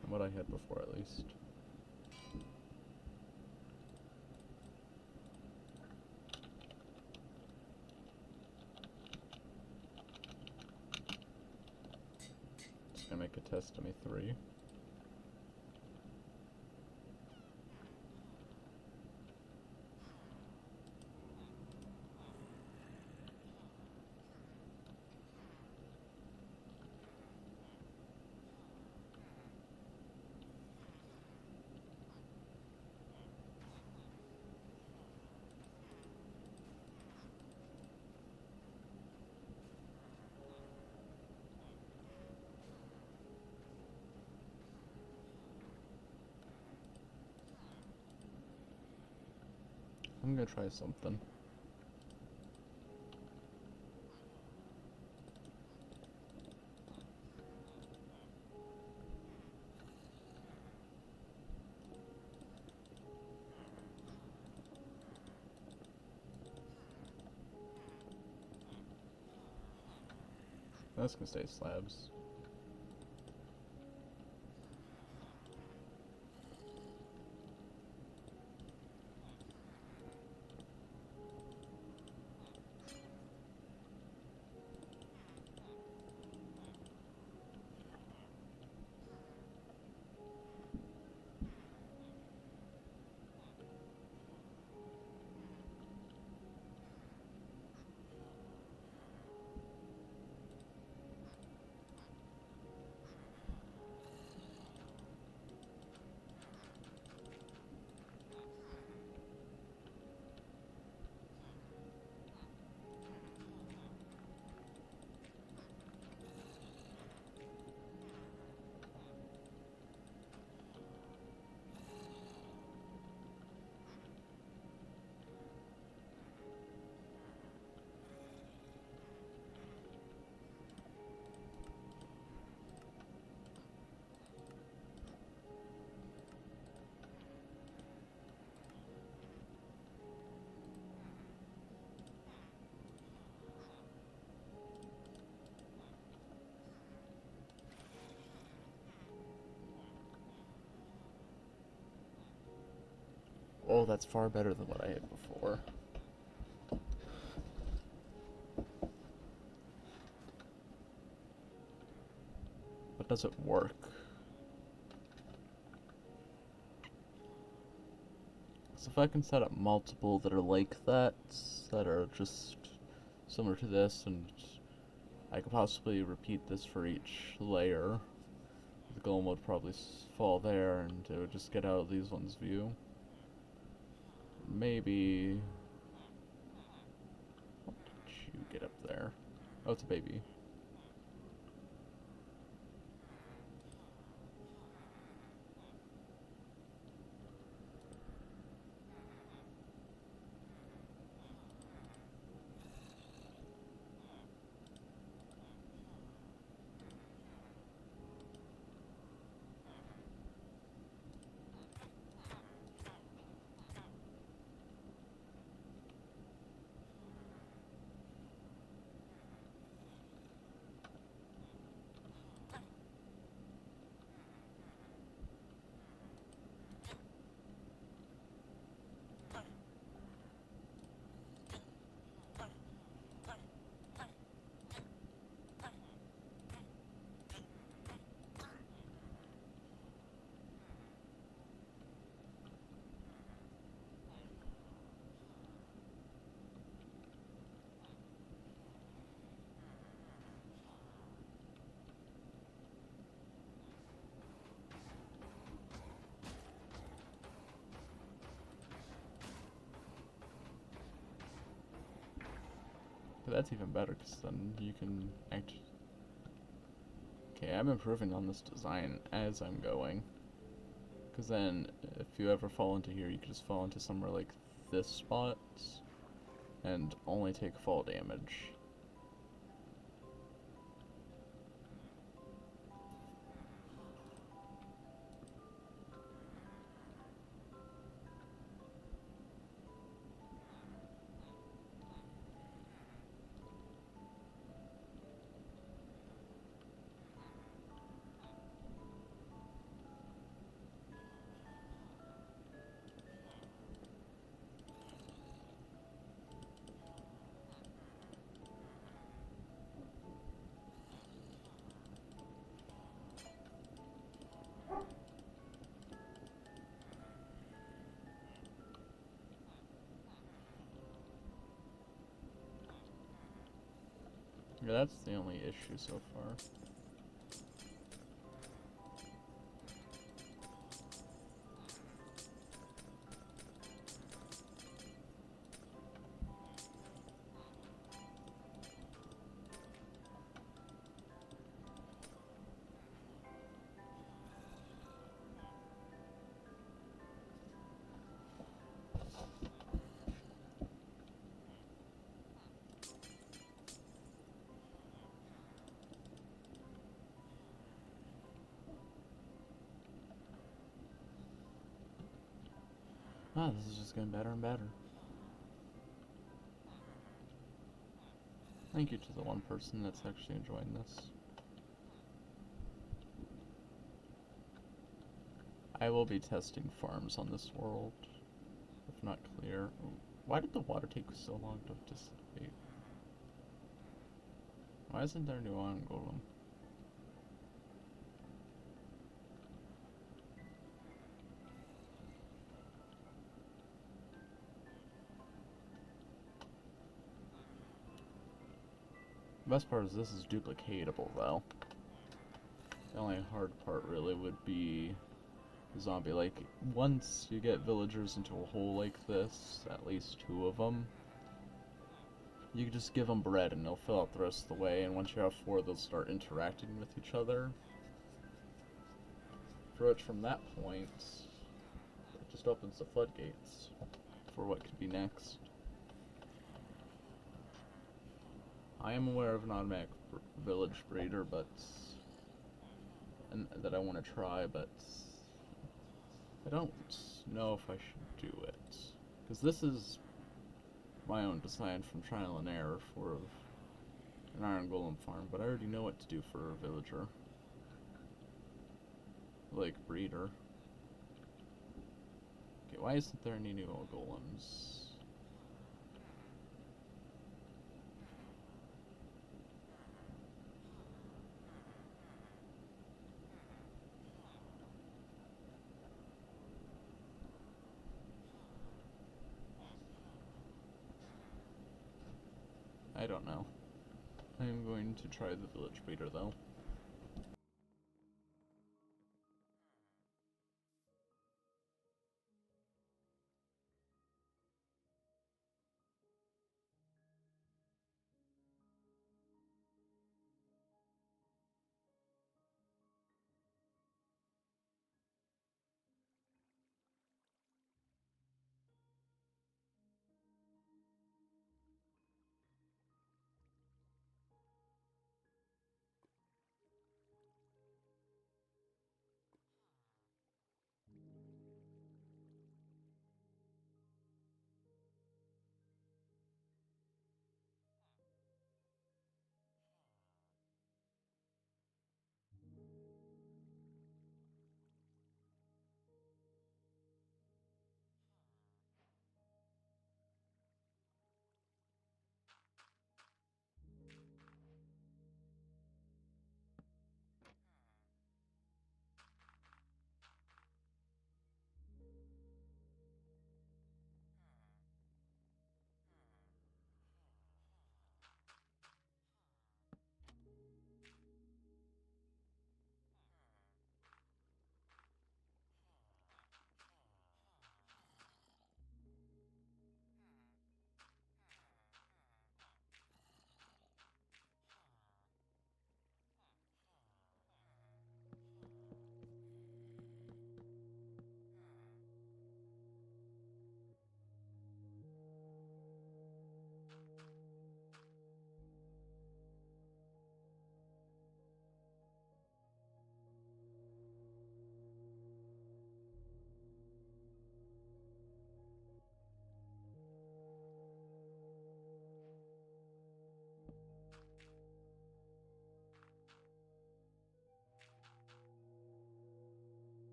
than what I had before, at least. Just gonna make a test of me 3. I'm gonna try something. That's gonna stay slabs. Oh, that's far better than what I had before. But does it work? So if I can set up multiple that are like that are just similar to this, and I could possibly repeat this for each layer, the golem would probably fall there, and it would just get out of these one's view. Maybe... How did you get up there? Oh, it's a baby. That's even better, because then you can act... Okay, I'm improving on this design as I'm going. Because then, if you ever fall into here, you can just fall into somewhere like this spot, and only take fall damage. Yeah, that's the only issue so far. Ah, this is just getting better and better. Thank you to the one person that's actually enjoying this. I will be testing farms on this world, if not clear. Why did the water take so long to dissipate? Why isn't there a new iron golem? The best part is this is duplicatable, though. The only hard part really would be zombie. Like, once you get villagers into a hole like this, at least 2 of them, you can just give them bread and they'll fill out the rest of the way, and once you have 4, they'll start interacting with each other. For which, from that point, it just opens the floodgates for what could be next. I am aware of an automatic village breeder, but and that I want to try, but I don't know if I should do it, because this is my own design from trial and error for an iron golem farm, but I already know what to do for a villager, like breeder. Okay, Okay, why isn't there any new golems? I don't know. I'm going to try the village breeder though.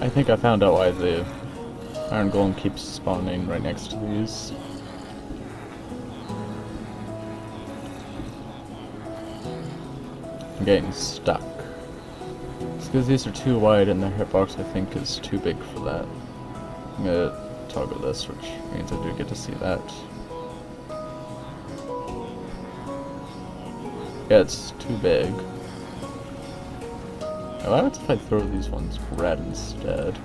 I think I found out why the iron golem keeps spawning right next to these. I'm getting stuck. because these are too wide and the hitbox I think is too big for that. I'm gonna toggle this, which means I do get to see that. Yeah, it's too big. Now, what happens if I throw these ones red instead?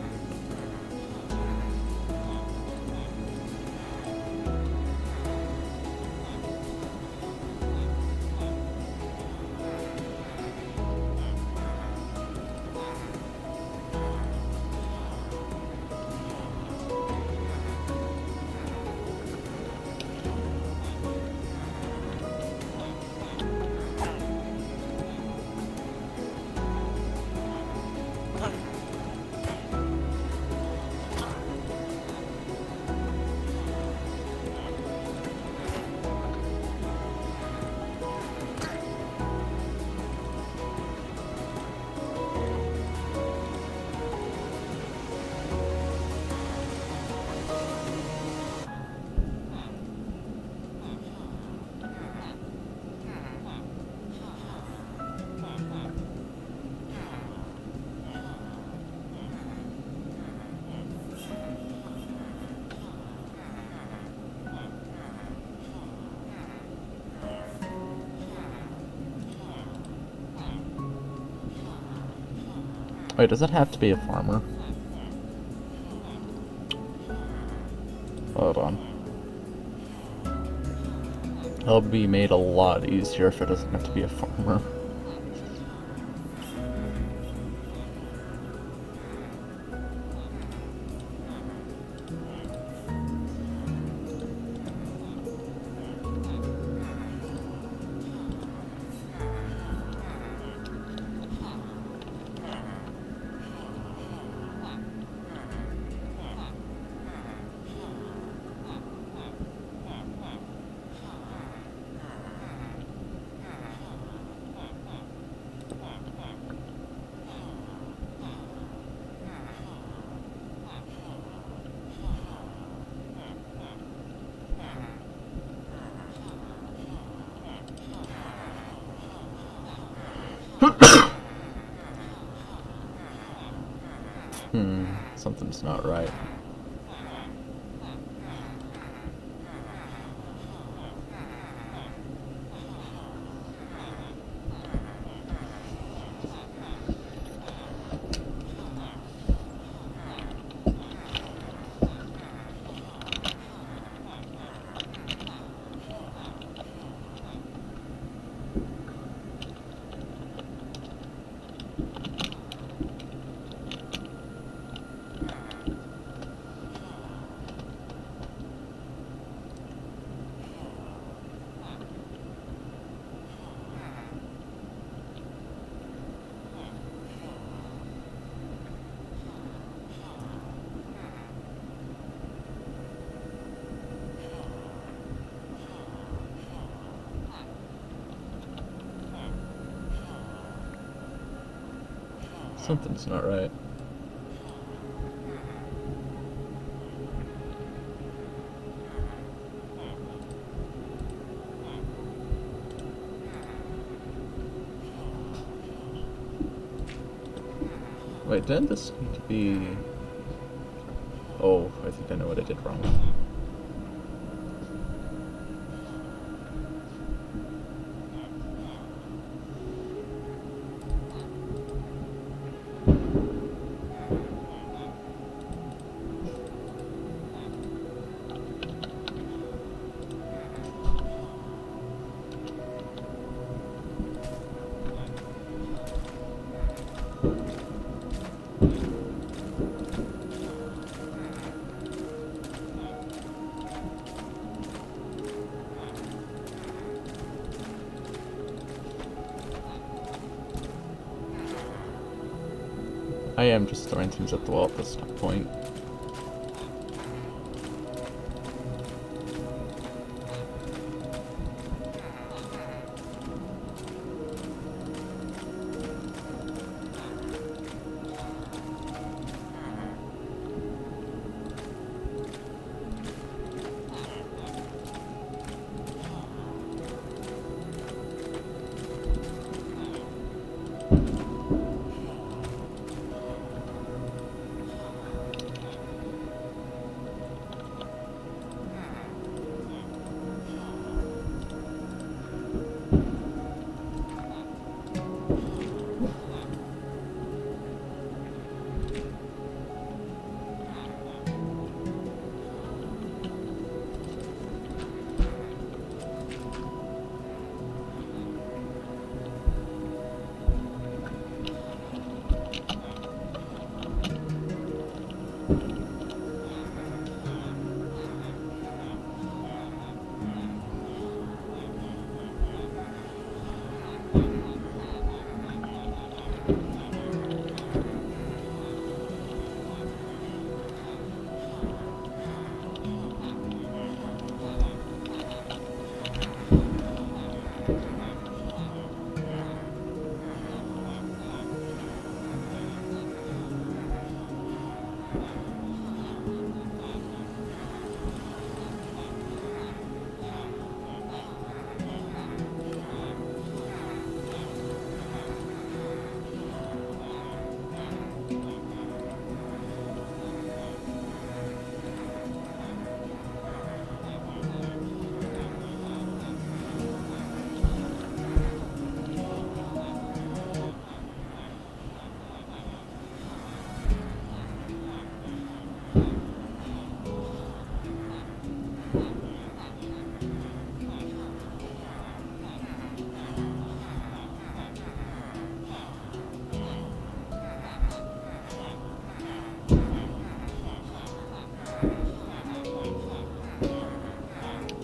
Wait, does it have to be a farmer? Hold on. It'll be made a lot easier if it doesn't have to be a farmer. Something's not right. Something's not right. Wait, didn't this need to be... Oh, I think I know what I did wrong. I am just throwing things at the wall at this point.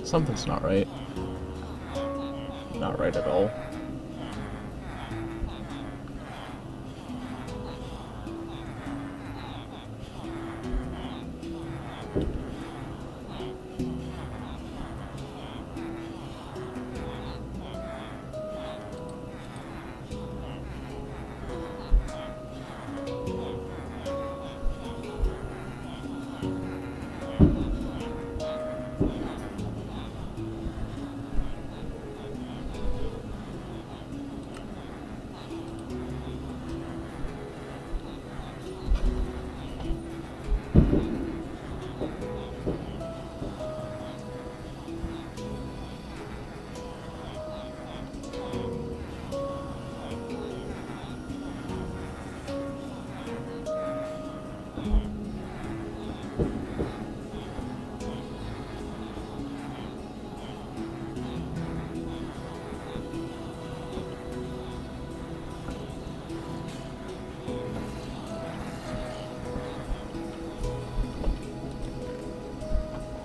Something's not right. Not right at all.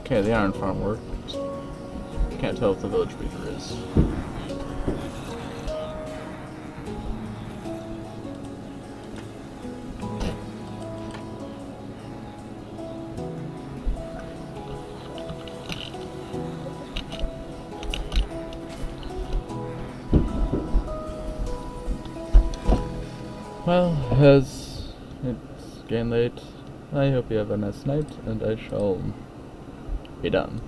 Okay, the iron farm worked. Can't tell if the village breeder is. Well, as it's getting late, I hope you have a nice night, and I shall be done.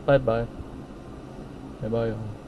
Bye bye. Bye bye all.